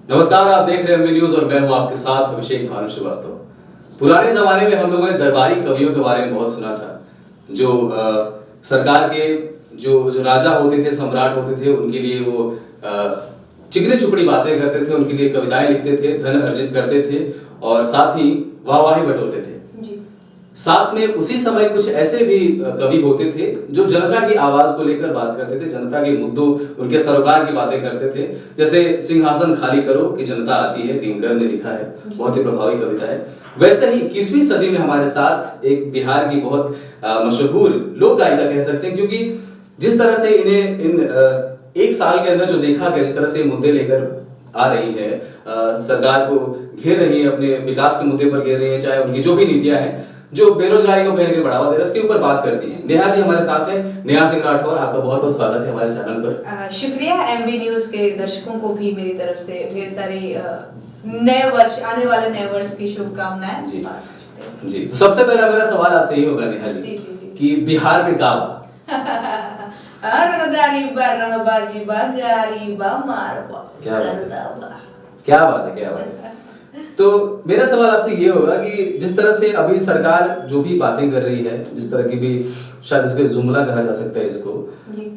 नमस्कार, आप देख रहे हैं एमवी न्यूज और मैं हूं आपके साथ अभिषेक भानु श्रीवास्तव। पुराने जमाने में हम लोगों ने दरबारी कवियों के बारे में बहुत सुना था, जो सरकार के जो राजा होते थे, सम्राट होते थे, उनके लिए वो चिकनी चुपड़ी बातें करते थे, उनके लिए कविताएं लिखते थे, धन अर्जित करते थे और साथ ही वाहवाही बटोरते थे। साथ में उसी समय कुछ ऐसे भी कवि होते थे जो जनता की आवाज को लेकर बात करते थे, जनता के मुद्दों, उनके सरोकार की बातें करते थे। जैसे सिंहासन खाली करो कि जनता आती है, दिनकर ने लिखा है, बहुत ही प्रभावी कविता है। वैसे ही 21वीं सदी में हमारे साथ एक बिहार की बहुत मशहूर लोक गायिका कह सकते हैं, क्योंकि जिस तरह से इन्हें इन एक साल के अंदर जो देखा गया, जिस तरह से मुद्दे लेकर आ रही है, सरकार को घेर रही है, अपने विकास के मुद्दे पर घेर रही है, चाहे उनकी जो भी नीतियां हैं, जो बेरोजगारी को कहीं ना कहीं बढ़ावा दे रहा है, उसके ऊपर बात करती हैं। नेहा जी हमारे साथ है। नेहा सिंह राठौर, आपका बहुत बहुत स्वागत है हमारे चैनल पर। शुक्रिया। एमवी न्यूज के दर्शकों को भी मेरी तरफ से ढेर सारी नए वर्ष, आने वाले नए वर्ष की शुभकामनाएं। जी जी, तो सबसे पहला मेरा सवाल आपसे ही होगा नेहा जी, कि बिहार में क्या क्या बात है। तो मेरा सवाल आपसे ये होगा कि जिस तरह से अभी सरकार जो भी बातें कर रही है, जिस तरह की भी शायद इसको जुमला कहा जा सकता है, इसको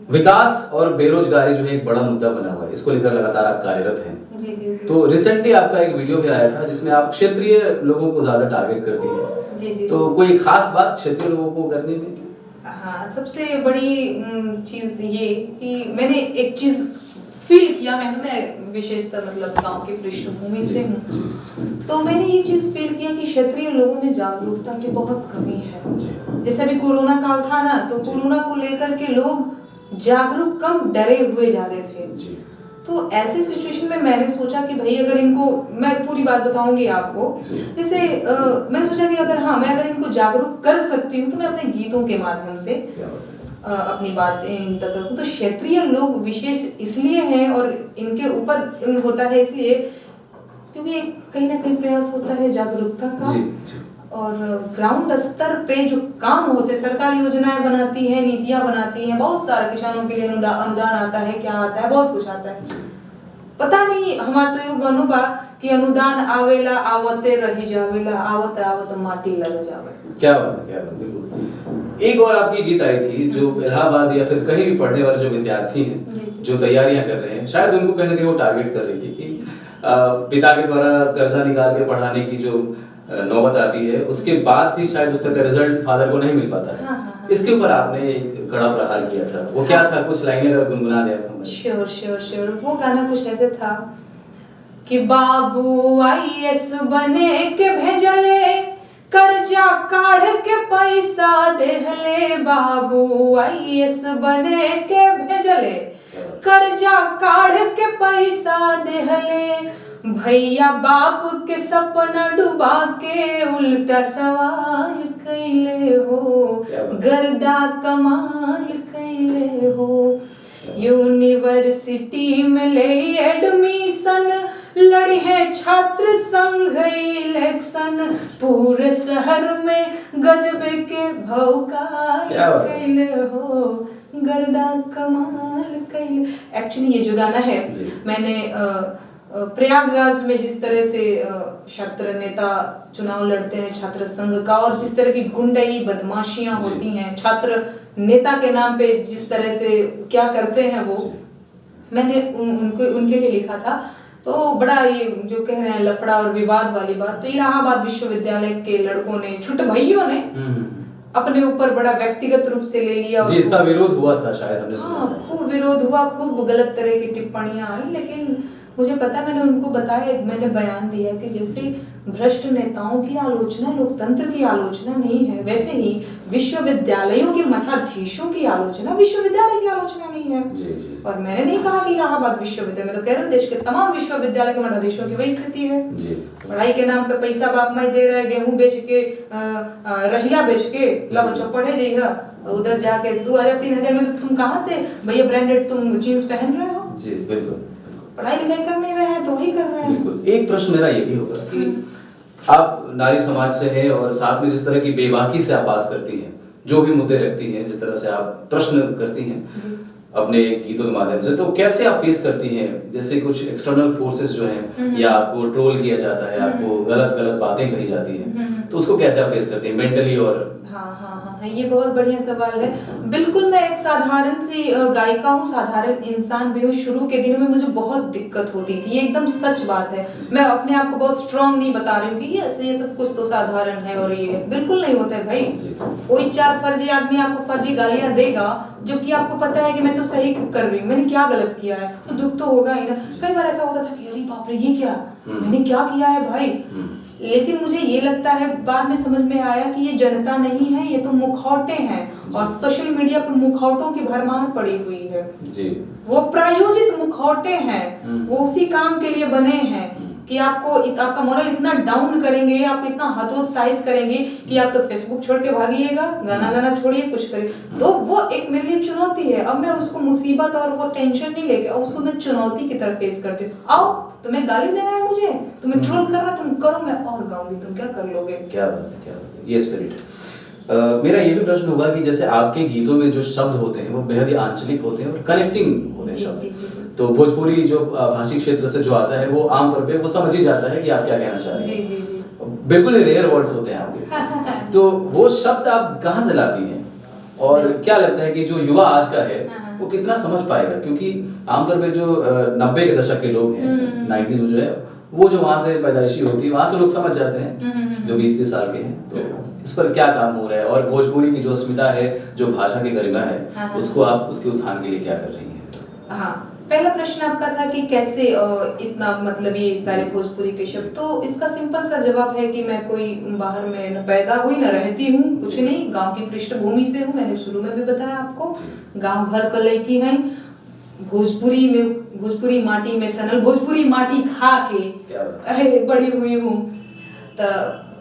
विकास और बेरोजगारी जो है एक बड़ा मुद्दा बना हुआ है, इसको लेकर लगातार आप कार्यरत हैं। जी। तो रिसेंटली आपका एक वीडियो भी आया था जिसमें आप क्षेत्रीय लोगों को ज्यादा टारगेट करती हैं। जी। तो कोई खास बात क्षेत्रीय लोगों को करने में? हाँ, सबसे बड़ी चीज ये कि मैंने एक चीज फील किया, मैं विशेषतः मतलब गांव की पृष्ठभूमि से हूँ, तो मैंने ये चीज फील किया कि क्षेत्रीय लोगों में जागरूकता की बहुत कमी है। जैसे अभी कोरोना काल था ना, तो कोरोना को लेकर के लोग जागरूक कम, डरे हुए ज्यादा थे। तो ऐसे सिचुएशन में मैंने सोचा कि भाई अगर इनको, मैं पूरी बात बताऊंगी आपको, जैसे मैंने सोचा कि मैं अगर इनको जागरूक कर सकती हूँ तो मैं अपने गीतों के माध्यम से अपनी बात इन तक रखूं। तो क्षेत्रीय लोग विशेष इसलिए हैं और इनके ऊपर होता है इसलिए क्योंकि कहीं ना कहीं प्रयास होता है जागरूकता का। और ग्राउंड स्तर पे जो काम होते, सरकार योजनाएं बनाती है, नीतियां बनाती है, बहुत सारा किसानों के लिए अनुदान आता है, क्या आता है, बहुत कुछ आता है। पता नहीं, हमारा तो युग अनुभव कि अनुदान आवेला आवते रही जावेला, आवत आवत माटी लग जावे। क्या बात है, बिल्कुल। एक और आपकी गीत आई थी जो इलाहाबाद या फिर कहीं भी पढ़ने वाले जो विद्यार्थी हैं, जो तैयारियां कर रहे हैं, शायद उनको कहीं ना कहीं वो टारगेट कर रही थी कि पिता के द्वारा कर्जा निकाल के पढ़ाने की जो नौबत आती है, उसके बाद भी शायद उस तरह का रिजल्ट फादर को नहीं मिल पाता है। हाँ। इसके ऊपर आपने एक कड़ा प्रहार किया था, वो क्या था? कुछ लाइनें अगर गुनगुना दे आप। श्योर। वो गाना कुछ ऐसे था कि बाबू आईएएस बने के भेजले, कर्जा काढ़ के पैसा देहले, बाबू आईएएस बने के भेजले, कर्जा काढ़ के पैसा देहले, भैया बाप के सपना डुबा के उल्टा सवाल कैले हो, गर्दा कमाल कैले हो, यूनिवर्सिटी में ले एडमिशन, लड़ी है छात्र संघ इलेक्शन, पूरे शहर में गजबे के भौकाल कैले हो, गर्दा कमाल कैले। एक्चुअली ये जो गाना है, मैंने प्रयागराज में जिस तरह से छात्र नेता चुनाव लड़ते हैं छात्र संघ का, और जिस तरह की गुंडई बदमाशियां होती हैं छात्र नेता के नाम पे, जिस तरह से क्या करते हैं वो, मैंने उनके लिए लिखा था। तो बड़ा ये जो कह रहे हैं लफड़ा और विवाद वाली बात, तो इलाहाबाद विश्वविद्यालय के लड़कों ने, छोटे भाइयों ने अपने ऊपर बड़ा व्यक्तिगत रूप से ले लिया। जी, इसका विरोध हुआ था शायद, हमने सुना था। खूब विरोध हुआ, खूब गलत तरह की टिप्पणियां आई, लेकिन मुझे पता, मैंने उनको बताया, मैंने बयान दिया कि जैसे भ्रष्ट नेताओं की आलोचना लोकतंत्र की आलोचना नहीं है, वैसे ही विश्वविद्यालयों के मठाधीशों की आलोचना विश्वविद्यालय की आलोचना नहीं है। जी। और मैंने नहीं कहा कि इलाहाबाद विश्वविद्यालय, मैं तो कह रहा हूँ देश के तमाम विश्वविद्यालय के मठाधीशों की वही स्थिति है। पढ़ाई के नाम पे पैसा बाप माई दे रहे, गेहूं बेच के, रहिला बेच के, ला बच्चा पढ़े जाइए, उधर जाके 2000-3000 में तो तुम कहाँ से भैया ब्रांडेड तुम जीन्स पहन रहे हो? जी बिल्कुल। पढ़ाई लिखाई कर नहीं रहे हैं तो वही कर रहे हैं। बिल्कुल। एक प्रश्न मेरा ये भी होगा कि आप नारी समाज से हैं और साथ में जिस तरह की बेबाकी से आप बात करती हैं, जो भी मुद्दे रखती हैं, जिस तरह से आप प्रश्न करती हैं, अपने गीतों के माध्यम से, तो कैसे आप फेस करती हैं जैसे कुछ एक्सटर्नल फोर्सेस जो हैं या आपको ट्रोल किया जाता है, आपको गलत गलत बातें कही जाती हैं, तो उसको कैसे आप फेस करती हैं मेंटली? और हाँ, ये बहुत बढ़िया सवाल है। बिल्कुल, मैं एक साधारण सी गायिका हूँ, साधारण इंसान भी हूँ। शुरू के दिनों में मुझे बहुत दिक्कत होती थी, ये एकदम सच बात है। मैं अपने आप को बहुत स्ट्रांग नहीं बता रही हूँ कि ये सब कुछ तो साधारण है और ये बिल्कुल नहीं होता है भाई। कोई चार फर्जी आदमी आपको फर्जी गालियां देगा, जबकि आपको पता है कि मैं तो सही कर रही हूँ, मैंने क्या गलत किया है, तो दुख तो होगा ही ना। कई बार ऐसा होता था कि अरे बाप रे, ये क्या मैंने क्या किया है भाई। लेकिन मुझे ये लगता है, बाद में समझ में आया कि ये जनता नहीं है, ये तो मुखौटे हैं, और सोशल मीडिया पर मुखौटों की भरमार पड़ी हुई है जी। वो प्रायोजित मुखौटे हैं, वो उसी काम के लिए बने हैं कि आपका मोरल इतना डाउन करेंगे, आपको इतना हतोत्साहित करेंगे कि आप तो फेसबुक छोड़ के भागिएगा, गाना छोड़िए, कुछ करिए। तो वो एक मेरे लिए चुनौती है। अब मैं उसको मुसीबत और वो टेंशन नहीं लेके, उसको मैं चुनौती की तरफ फेस करती हूँ। आओ, तुम्हें गाली देना है, मुझे तुम्हें ट्रोल करना, तुम करो, मैं और गाऊंगी, तुम क्या कर लोगे। क्या बात है, क्या बात है, ये स्पिरिट है। मेरा ये भी प्रश्न होगा कि जैसे आपके गीतों में जो शब्द होते हैं वो बेहद ही आंचलिक होते हैं और कनेक्टिंग होते हैं शब्द। तो भोजपुरी जो भाषी क्षेत्र से जो आता है वो आमतौर पे वो समझ ही जाता है कि आप क्या कहना चाह रहे हैं। जी। बिल्कुल रेयर वर्ड्स होते हैं आपके। तो वो शब्द आप कहाँ से लाती हैं, और क्या लगता है कि जो युवा आज का है वो कितना समझ पाएगा? क्योंकि आमतौर पे जो 90 के दशक के लोग हैं, 90s में जो है वो जो वहाँ से पैदाइशी होती है वहाँ से लोग समझ जाते हैं, जो 20-30 साल के हैं। तो इस पर क्या काम हो रहा है, और भोजपुरी की जो अस्मिता है, जो भाषा की गरिमा है, उसको आप उसके उत्थान के लिए क्या कर रही हैं? हाँ, पहला प्रश्न आपका था कि कैसे इतना मतलब ये सारे भोजपुरी के शब्द। तो इसका सिंपल सा जवाब है कि मैं कोई बाहर में न पैदा हुई न रहती हूँ, कुछ नहीं, गांव की पृष्ठभूमि से हूँ। मैंने शुरू में भी बताया आपको, गांव घर का लड़की है, भोजपुरी माटी में सनल, भोजपुरी माटी खा के बड़ी हुई हूँ। तो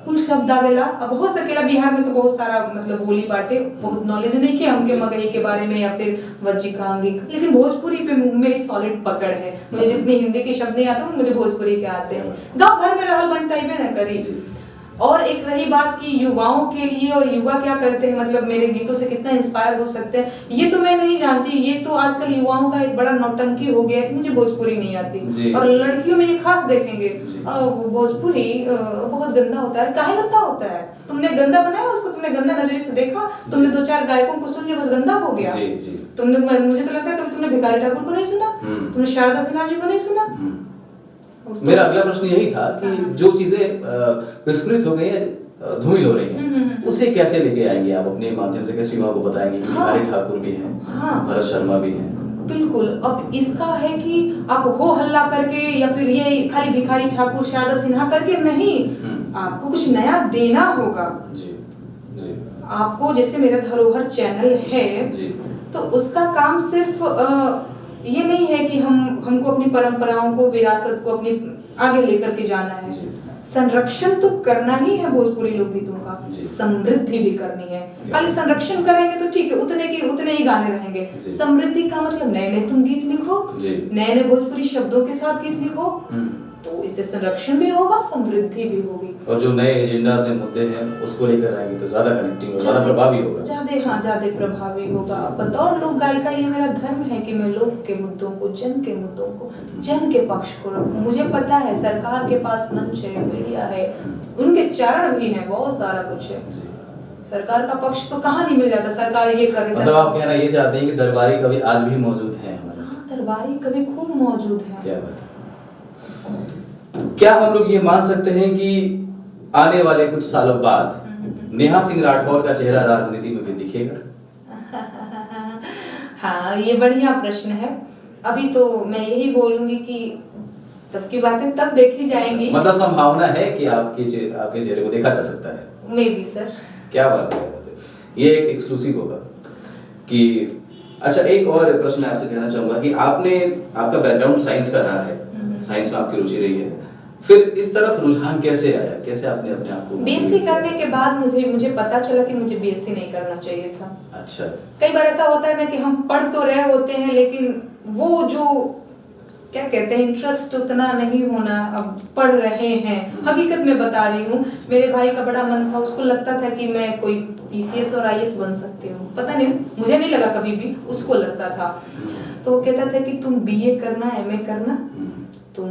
कुल शब्द आवेला। अब हो सकेला बिहार में तो बहुत सारा मतलब बोली बाटे, बहुत नॉलेज नहीं किया हमके मगही के बारे में या फिर वज्जिकांगिक, लेकिन भोजपुरी पे मेरी सॉलिड पकड़ है। मुझे जितने हिंदी के शब्द नहीं आते मुझे भोजपुरी के आते हैं। गांव घर में रहल बनता ही ना करी। और एक रही बात कि युवाओं के लिए, और युवा क्या करते हैं, मतलब मेरे गीतों से कितना इंस्पायर हो सकते हैं, ये तो मैं नहीं जानती। ये तो आजकल युवाओं का एक बड़ा नौटंकी हो गया है कि मुझे भोजपुरी नहीं आती, और लड़कियों में ये खास देखेंगे भोजपुरी बहुत गंदा होता है। काहे गंदा होता है? तुमने गंदा बनाया उसको, तुमने गंदा नजरिए से देखा, तुमने 2-4 गायकों को सुन लिया, बस गंदा हो गया। तुमने, मुझे तो लगता है कभी तुमने भिखारी ठाकुर को नहीं सुना, तुमने शारदा सिन्हा जी को नहीं सुना। मेरा अगला प्रश्न यही था कि जो चीजें विस्मृत हो गई हैं, धूमिल हो रही हैं, उसे कैसे लेके आएंगे आप अपने माध्यम से? कैसे युवाओं को बताएंगे कि भिखारी ठाकुर भी हैं, भरत शर्मा भी हैं? बिल्कुल। अब इसका है कि आप हो हल्ला करके या फिर ये खाली भिखारी ठाकुर शारदा सिन्हा करके नहीं, आपको कुछ नया देना होगा। आपको, जैसे मेरा धरोहर चैनल है, तो उसका काम सिर्फ ये नहीं है कि हमको अपनी परंपराओं को, विरासत को अपनी आगे लेकर के जाना है। संरक्षण तो करना ही है भोजपुरी लोकगीतों का, समृद्धि भी करनी है। खाली संरक्षण करेंगे तो ठीक है, उतने ही गाने रहेंगे। समृद्धि का मतलब नए तुम गीत लिखो, नए भोजपुरी शब्दों के साथ गीत लिखो, तो इससे संरक्षण भी होगा, समृद्धि भी होगी। और जो नए एजेंडा से मुद्दे हैं उसको लेकर आएंगे तो ज्यादा कनेक्टिंग और ज्यादा प्रभावी होगा। ज्यादा प्रभावी होगा। बतौर लोक गायिका ये मेरा धर्म है कि मैं लोक के मुद्दों को, जन के मुद्दों को, जन के पक्ष को रखूं। मुझे पता है सरकार के पास मंच है, मीडिया है, उनके चरण भी हैं, बहुत सारा कुछ है। सरकार का पक्ष तो कहाँ नहीं मिल जाता। सरकार ये कर रही, मतलब आप कहना ये चाहते हैं कि दरबारी कवि आज भी मौजूद हैं हमारे साथ? दरबारी कवि खूब मौजूद है। क्या बात है। क्या हम लोग ये मान सकते हैं कि आने वाले कुछ सालों बाद नेहा सिंह राठौर का चेहरा राजनीति में भी दिखेगा? हाँ, ये बढ़िया प्रश्न है। अभी तो मैं यही बोलूंगी कि तब की बातें तब देखी जाएंगी। मतलब संभावना है कि आपके चेहरे को देखा जा सकता है? May be sir. क्या बात है, ये एक एक्सक्लूसिव होगा कि अच्छा। एक और प्रश्न आपसे कहना चाहूंगा कि आपका बैकग्राउंड साइंस का रहा है, साइंस में आपकी रुचि रही है, फिर इस तरफ रुझान कैसे आया? कैसे आपने अपने आप को? बीएससी करने के बाद मुझे पता चला कि मुझे बीएससी नहीं करना चाहिए था। अच्छा। कई बार ऐसा होता है ना कि हम पढ़ तो रहे होते हैं, लेकिन वो जो क्या कहते हैं इंटरेस्ट उतना नहीं होना, अब पढ़ रहे हैं। हकीकत में बता रही हूँ, मेरे भाई का बड़ा मन था, उसको लगता था कि मैं कोई पीसीएस और आईएएस बन सकती हूँ, पता नहीं मुझे नहीं लगा कभी भी, उसको लगता था। तो वो कहता था कि तुम बीए करना, एमए करना, तुम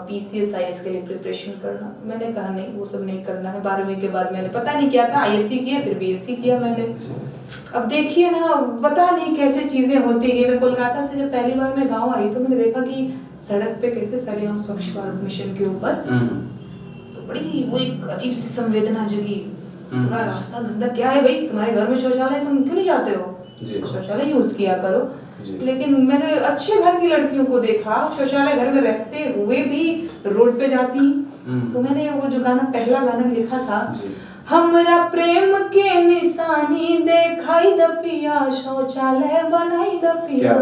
पीसीएस आईएएस के लिए प्रिपरेशन करना। मैंने कहा नहीं, वो सब नहीं करना है। 12वीं के बाद मैंने पता नहीं क्या था, आईएससी किया, फिर बीएससी किया मैंने। अब देखिए ना, पता नहीं कैसे चीजें होती गई। मैं कोलकाता से जब पहली बार मैं गांव आई तो मैंने देखा कि सड़क पे कैसे सरेआम स्वच्छ भारत मिशन के ऊपर, तो बड़ी वो एक अजीब सी संवेदना जगी। पूरा रास्ता गंदा, क्या है भाई, तुम्हारे घर में शौचालय, तुम क्यों नहीं जाते हो, शौचालय यूज किया करो। लेकिन मैंने अच्छे घर की लड़कियों को देखा शौचालय घर में रहते हुए भी रोड पे जाती। तो मैंने वो जो गाना, पहला गाना लिखा था, हमरा प्रेम के निशानी देखाई द पिया, शौचालय बनाई द पिया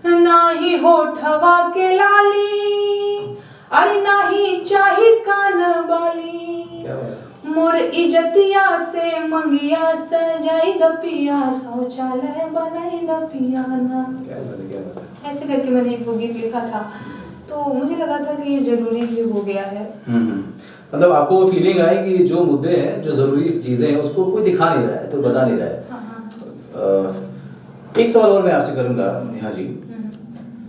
ना ही होठवा के लाली, अरे ना ही चाही कान बाली, मोर इज्जतिया से मंगिया सजाई द पिया, शौचालय बनाई द पिया ना। ऐसे करके मैंने एक वो गीत लिखा था, तो मुझे लगा था कि ये जरूरी भी हो गया है। मतलब आपको वो फीलिंग आई कि जो मुद्दे हैं, जो जरूरी चीजें हैं, उसको कोई दिखा नहीं रहा है, तो बता नहीं रहा है। एक सवाल और मैं आपसे करूंगा नेहा जी,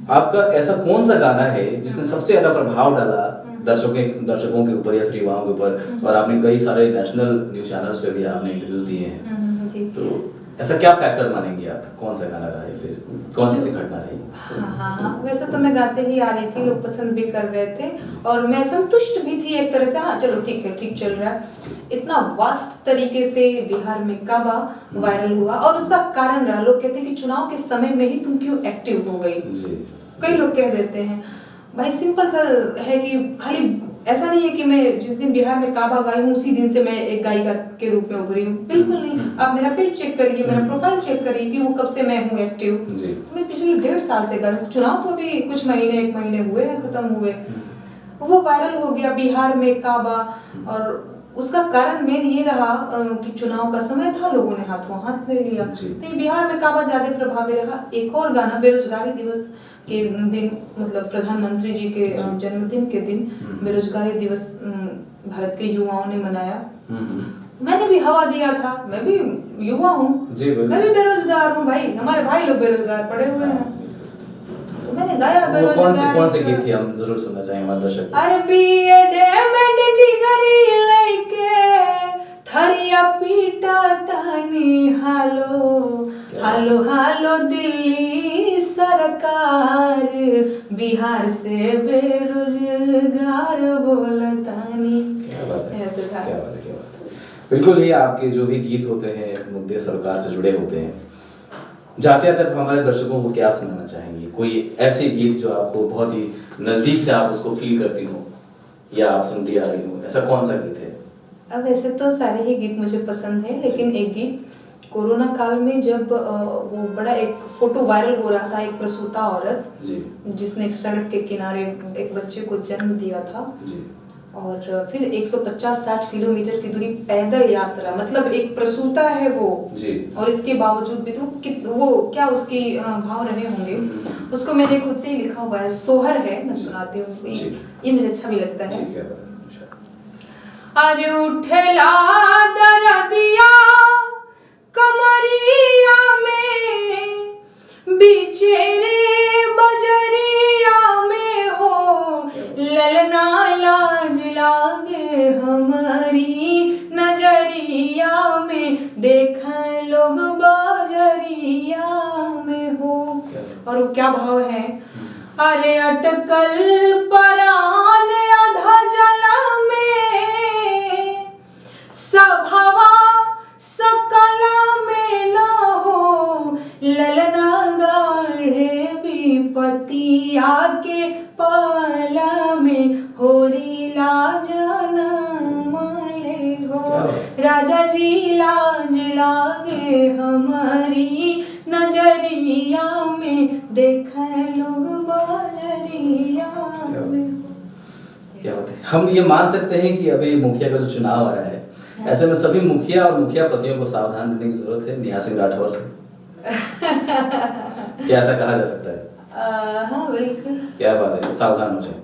आपका ऐसा कौन सा गाना है जिसने सबसे ज्यादा प्रभाव डाला दर्शकों के ऊपर या फिर युवाओं के ऊपर, और आपने कई सारे नेशनल न्यूज चैनल्स पे भी आपने इंटरव्यूज दिए हैं, तो ऐसा क्या फैक्टर मानेंगे आप, कौन सा गाना रहा है, फिर कौन सी घटना रही? हाँ, वैसे तो मैं गाते ही आ रही थी, लोग पसंद भी कर रहे थे और मैं संतुष्ट भी थी एक तरह से। हाँ चलो ठीक है, ठीक चल रहा है। इतना वास्ट तरीके से बिहार में काबा वायरल हुआ और उसका कारण रहा, लोग कहते हैं कि चुनाव के समय में ही तुम क्यों एक्टिव हो गई। कई लोग कह देते हैं, भाई सिंपल सा है कि खाली ऐसा नहीं है कि मैं जिस दिन बिहार में काबा गाई हूँ उसी दिन से मैं एक गायिका के रूप में उभरी हूँ, बिल्कुल नहीं। आप मेरा पेज चेक करिए, मेरा प्रोफाइल चेक करिए कि वो कब से मैं हूँ एक्टिव। मैं पिछले 1.5 साल से कर, चुनाव तो अभी कुछ महीने, 1 महीने हुए हैं, खत्म हुए। वो वायरल हो गया बिहार में काबा, और उसका कारण मेन ये रहा कि चुनाव का समय था, लोगों ने हाथों हाथ ले लिया, तो बिहार में काबा ज्यादा प्रभावी रहा। एक और गाना बेरोजगारी दिवस के दिन, मतलब प्रधानमंत्री जी के जन्मदिन के दिन बेरोजगारी दिवस भारत के युवाओं ने मनाया। मैंने भी हवा दिया था, मैं भी युवा हूँ, मैं भी बेरोजगार हूँ भाई, हमारे भाई लोग बेरोजगार पड़े हुए हैं, तो मैंने गाया बेरोजगार। कौन से गीत थे, हम जरूर सुनना चाहेंगे हमारे दर्शक। अरे बीएड में डिग्री लेके थरिया पीटा तानी, हालो हालो हालो दिल्ली सरकार, बिहार से बेरोजगार बोलतानी। ऐसे था। क्या बात है। बिल्कुल, ये आपके जो भी गीत होते हैं मुद्दे सरकार से जुड़े होते हैं। जाते जाते हमारे दर्शकों को क्या सुनाना चाहेंगे, कोई ऐसे गीत जो आपको बहुत ही नजदीक से आप उसको फील करती हो या आप सुनती आ रही हो, ऐसा कौन सा गीत है? अब वैसे तो सारे ही गीत मुझे पसंद है, लेकिन एक गीत कोरोना काल में जब वो बड़ा एक फोटो वायरल हो रहा था, एक प्रसूता औरत जिसने एक सड़क के किनारे एक बच्चे को जन्म दिया था, और फिर 150-60 किलोमीटर की दूरी पैदल यात्रा, मतलब एक प्रसूता है वो और इसके बावजूद भी तो वो क्या उसकी भाव रहे होंगे, उसको मैंने खुद से ही लिखा हुआ है, सोहर है, मैं सुनाती हूँ, ये मुझे अच्छा भी लगता है। अरे उठेला दरदिया कमरिया में, बिचेरे बजरिया में हो, ललना लाज लागे हमारी नजरिया में, देख लोग बजरिया में हो। और वो क्या भाव है, अरे अटकल परान आधा जला में, सभवा सकला में न हो, ललना गाढ़े विपतिया के पाला में, होरी लाज ले हो, राजा जी लाज लागे हमारी नजरिया में, देख लोग बाजरिया में। क्या बात है। हम ये मान सकते हैं कि अभी मुखिया का जो चुनाव आ रहा है, ऐसे में सभी मुखिया और मुखिया पतियों को सावधान रहने की जरूरत है नेहा सिंह राठौर से। क्या ऐसा कहा जा सकता है? हाँ बिल्कुल। क्या बात है, सावधान हो जाए।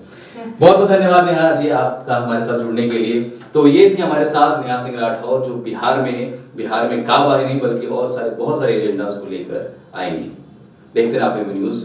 बहुत बहुत धन्यवाद नेहा जी आपका हमारे साथ जुड़ने के लिए। तो ये थी हमारे साथ नेहा सिंह राठौर जो बिहार में काबा ही नहीं बल्कि और सारे बहुत सारे एजेंडास को लेकर आएंगी। देखते रहिए आप न्यूज़।